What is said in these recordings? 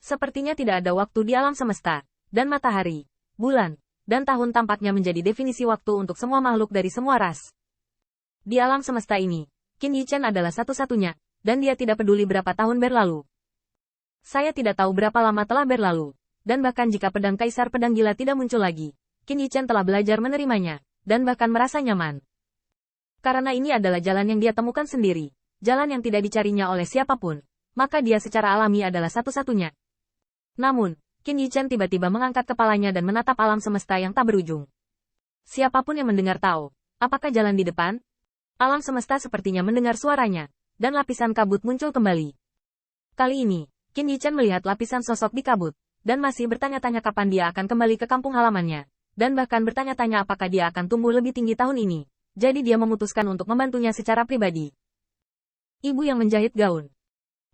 Sepertinya tidak ada waktu di alam semesta, dan matahari, bulan, dan tahun tampaknya menjadi definisi waktu untuk semua makhluk dari semua ras. Di alam semesta ini, Qin Yichen adalah satu-satunya, dan dia tidak peduli berapa tahun berlalu. Saya tidak tahu berapa lama telah berlalu, dan bahkan jika pedang Kaisar Pedang Gila tidak muncul lagi, Qin Yichen telah belajar menerimanya, dan bahkan merasa nyaman. Karena ini adalah jalan yang dia temukan sendiri, jalan yang tidak dicarinya oleh siapapun, maka dia secara alami adalah satu-satunya. Namun, Qin Yichen tiba-tiba mengangkat kepalanya dan menatap alam semesta yang tak berujung. Siapapun yang mendengar tahu, apakah jalan di depan? Alam semesta sepertinya mendengar suaranya, dan lapisan kabut muncul kembali. Kali ini, Qin Yichen melihat lapisan sosok di kabut, dan masih bertanya-tanya kapan dia akan kembali ke kampung halamannya, dan bahkan bertanya-tanya apakah dia akan tumbuh lebih tinggi tahun ini. Jadi dia memutuskan untuk membantunya secara pribadi. Ibu yang menjahit gaun.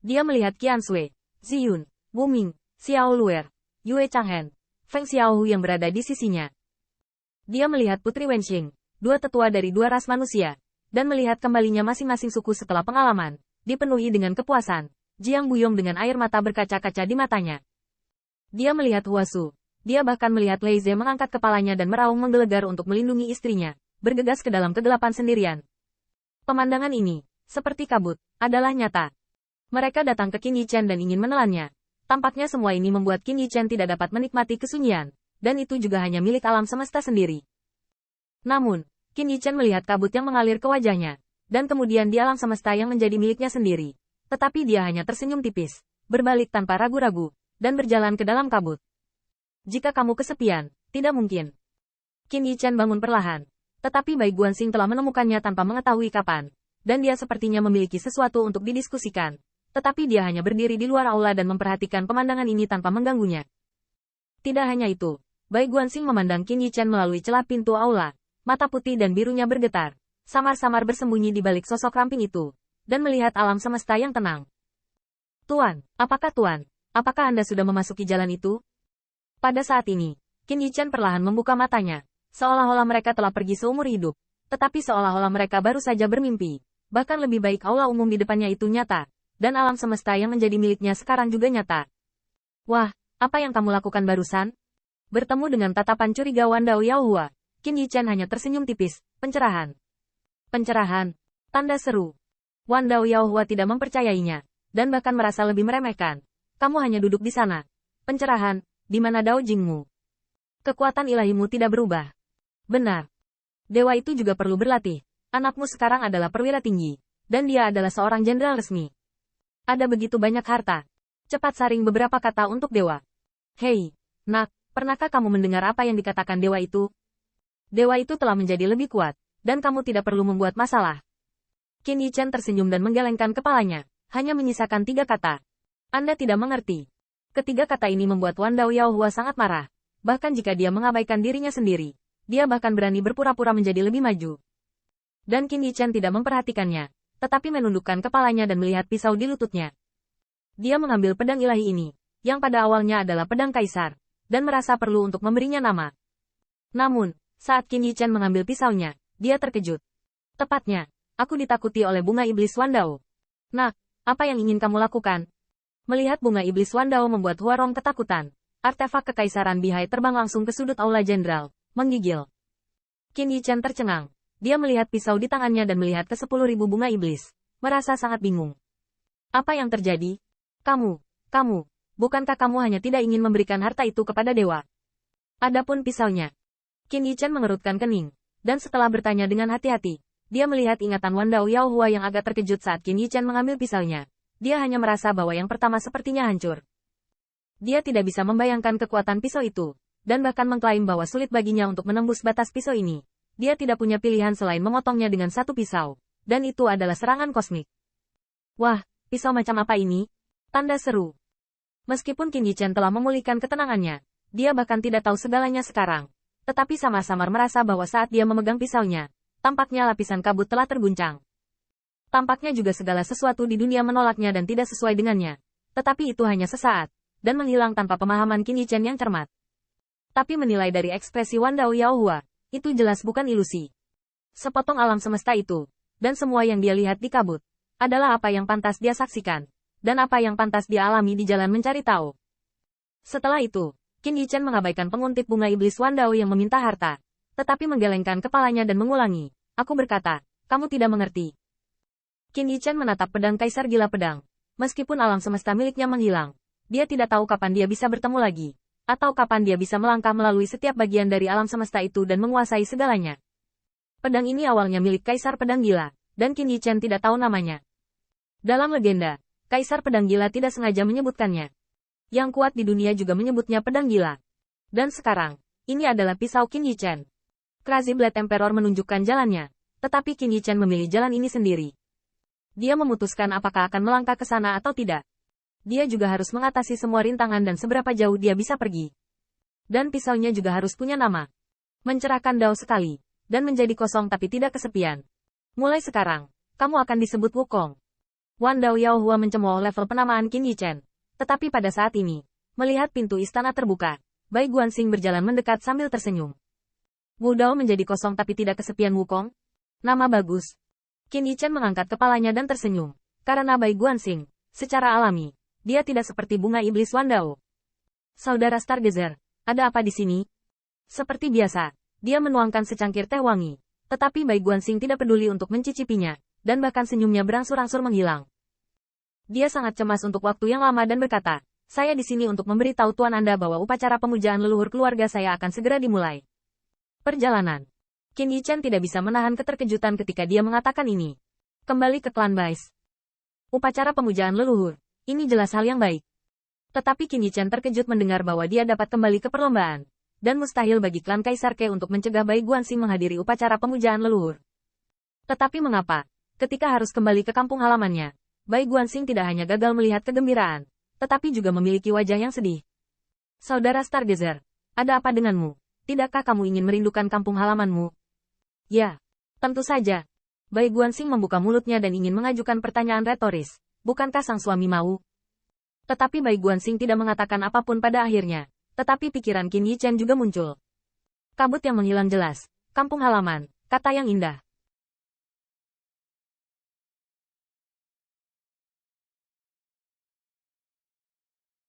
Dia melihat Qian Sui, Ziyun, Wu Ming, Xiao Luer, Yue Changhen, Feng Xiaohu yang berada di sisinya. Dia melihat Putri Wenxing, dua tetua dari dua ras manusia, dan melihat kembalinya masing-masing suku setelah pengalaman, dipenuhi dengan kepuasan. Jiang Buyong dengan air mata berkaca-kaca di matanya. Dia melihat Huasu. Dia bahkan melihat Lei Ze mengangkat kepalanya dan meraung menggelegar untuk melindungi istrinya, bergegas ke dalam kegelapan sendirian. Pemandangan ini, seperti kabut, adalah nyata. Mereka datang ke Qin Yichen dan ingin menelannya. Tampaknya semua ini membuat Qin Yichen tidak dapat menikmati kesunyian, dan itu juga hanya milik alam semesta sendiri. Namun, Qin Yichen melihat kabut yang mengalir ke wajahnya, dan kemudian di alam semesta yang menjadi miliknya sendiri. Tetapi dia hanya tersenyum tipis, berbalik tanpa ragu-ragu, dan berjalan ke dalam kabut. Jika kamu kesepian, tidak mungkin. Qin Yichen bangun perlahan, tetapi Bai Guanxing telah menemukannya tanpa mengetahui kapan, dan dia sepertinya memiliki sesuatu untuk didiskusikan. Tetapi dia hanya berdiri di luar aula dan memperhatikan pemandangan ini tanpa mengganggunya. Tidak hanya itu, Bai Guanxing memandang Qin Yichen melalui celah pintu aula, mata putih dan birunya bergetar, samar-samar bersembunyi di balik sosok ramping itu, dan melihat alam semesta yang tenang. Tuan, apakah Anda sudah memasuki jalan itu? Pada saat ini, Qin Yichen perlahan membuka matanya, seolah-olah mereka telah pergi seumur hidup, tetapi seolah-olah mereka baru saja bermimpi, bahkan lebih baik aula umum di depannya itu nyata. Dan alam semesta yang menjadi miliknya sekarang juga nyata. Wah, apa yang kamu lakukan barusan? Bertemu dengan tatapan curiga Wan Dao Yaohua, Qin Yichen hanya tersenyum tipis. Pencerahan. Pencerahan. Tanda seru. Wan Dao Yaohua tidak mempercayainya, dan bahkan merasa lebih meremehkan. Kamu hanya duduk di sana. Pencerahan, di mana Dao Jingmu? Kekuatan ilahimu tidak berubah. Benar. Dewa itu juga perlu berlatih. Anakmu sekarang adalah perwira tinggi, dan dia adalah seorang jenderal resmi. Ada begitu banyak harta. Cepat saring beberapa kata untuk dewa. Hei, nak, pernahkah kamu mendengar apa yang dikatakan dewa itu? Dewa itu telah menjadi lebih kuat, dan kamu tidak perlu membuat masalah. Qin Yichen tersenyum dan menggelengkan kepalanya, hanya menyisakan 3 kata. Anda tidak mengerti. Ketiga kata ini membuat Wan Dao Yaohua sangat marah. Bahkan jika dia mengabaikan dirinya sendiri, dia bahkan berani berpura-pura menjadi lebih maju. Dan Qin Yichen tidak memperhatikannya, tetapi menundukkan kepalanya dan melihat pisau di lututnya. Dia mengambil pedang ilahi ini, yang pada awalnya adalah pedang kaisar, dan merasa perlu untuk memberinya nama. Namun, saat Qin Yichen mengambil pisaunya, dia terkejut. Tepatnya, aku ditakuti oleh bunga iblis Wan Dao. Nak, apa yang ingin kamu lakukan? Melihat bunga iblis Wan Dao membuat Huarong ketakutan. Artefak kekaisaran Bihai terbang langsung ke sudut aula jenderal, menggigil. Qin Yichen tercengang. Dia melihat pisau di tangannya dan melihat ke 10.000 bunga iblis. Merasa sangat bingung. Apa yang terjadi? Kamu, bukankah kamu hanya tidak ingin memberikan harta itu kepada dewa? Adapun pisaunya. Qin Yichen mengerutkan kening. Dan setelah bertanya dengan hati-hati, dia melihat ingatan Wan Dao Yaohua yang agak terkejut saat Qin Yichen mengambil pisaunya. Dia hanya merasa bahwa yang pertama sepertinya hancur. Dia tidak bisa membayangkan kekuatan pisau itu, dan bahkan mengklaim bahwa sulit baginya untuk menembus batas pisau ini. Dia tidak punya pilihan selain memotongnya dengan satu pisau, dan itu adalah serangan kosmik. Wah, pisau macam apa ini? Tanda seru. Meskipun Qin Yichen telah memulihkan ketenangannya, dia bahkan tidak tahu segalanya sekarang. Tetapi samar-samar merasa bahwa saat dia memegang pisaunya, tampaknya lapisan kabut telah terguncang. Tampaknya juga segala sesuatu di dunia menolaknya dan tidak sesuai dengannya. Tetapi itu hanya sesaat, dan menghilang tanpa pemahaman Qin Yichen yang cermat. Tapi menilai dari ekspresi Wan Dao Yaohua, itu jelas bukan ilusi. Sepotong alam semesta itu, dan semua yang dia lihat di kabut, adalah apa yang pantas dia saksikan, dan apa yang pantas dia alami di jalan mencari tahu. Setelah itu, Qin Yichen mengabaikan penguntit bunga iblis Wandao yang meminta harta, tetapi menggelengkan kepalanya dan mengulangi, aku berkata, kamu tidak mengerti. Qin Yichen menatap pedang Kaisar Gila Pedang. Meskipun alam semesta miliknya menghilang, dia tidak tahu kapan dia bisa bertemu lagi, atau kapan dia bisa melangkah melalui setiap bagian dari alam semesta itu dan menguasai segalanya. Pedang ini awalnya milik Kaisar Pedang Gila, dan Qin Yichen tidak tahu namanya. Dalam legenda, Kaisar Pedang Gila tidak sengaja menyebutkannya. Yang kuat di dunia juga menyebutnya Pedang Gila. Dan sekarang, ini adalah pisau Qin Yichen. Crazy Blade Emperor menunjukkan jalannya, tetapi Qin Yichen memilih jalan ini sendiri. Dia memutuskan apakah akan melangkah ke sana atau tidak. Dia juga harus mengatasi semua rintangan dan seberapa jauh dia bisa pergi. Dan pisaunya juga harus punya nama. Mencerahkan Dao sekali, dan menjadi kosong tapi tidak kesepian. Mulai sekarang, kamu akan disebut Wukong. Wandao Yaohua mencemooh level penamaan Qin Yichen. Tetapi pada saat ini, melihat pintu istana terbuka, Bai Guanxing berjalan mendekat sambil tersenyum. Wu Dao menjadi kosong tapi tidak kesepian Wukong? Nama bagus. Qin Yichen mengangkat kepalanya dan tersenyum. Karena Bai Guanxing, secara alami, dia tidak seperti bunga iblis Wandao. Saudara Stargazer, ada apa di sini? Seperti biasa, dia menuangkan secangkir teh wangi. Tetapi Bai Guanxing tidak peduli untuk mencicipinya, dan bahkan senyumnya berangsur-angsur menghilang. Dia sangat cemas untuk waktu yang lama dan berkata, saya di sini untuk memberitahu Tuan Anda bahwa upacara pemujaan leluhur keluarga saya akan segera dimulai. Perjalanan. Qin Yichen tidak bisa menahan keterkejutan ketika dia mengatakan ini. Kembali ke klan Bais. Upacara pemujaan leluhur. Ini jelas hal yang baik. Tetapi Qin Yichen terkejut mendengar bahwa dia dapat kembali ke perlombaan. Dan mustahil bagi klan Kaisar Ke untuk mencegah Bai Guanxing menghadiri upacara pemujaan leluhur. Tetapi mengapa, ketika harus kembali ke kampung halamannya, Bai Guanxing tidak hanya gagal melihat kegembiraan, tetapi juga memiliki wajah yang sedih. Saudara Stargazer, ada apa denganmu? Tidakkah kamu ingin merindukan kampung halamanmu? Ya, tentu saja. Bai Guanxing membuka mulutnya dan ingin mengajukan pertanyaan retoris. Bukankah sang suami mau? Tetapi Bai Guanxing tidak mengatakan apapun pada akhirnya. Tetapi pikiran Qin Yichen juga muncul. Kabut yang menghilang jelas. Kampung halaman, kata yang indah.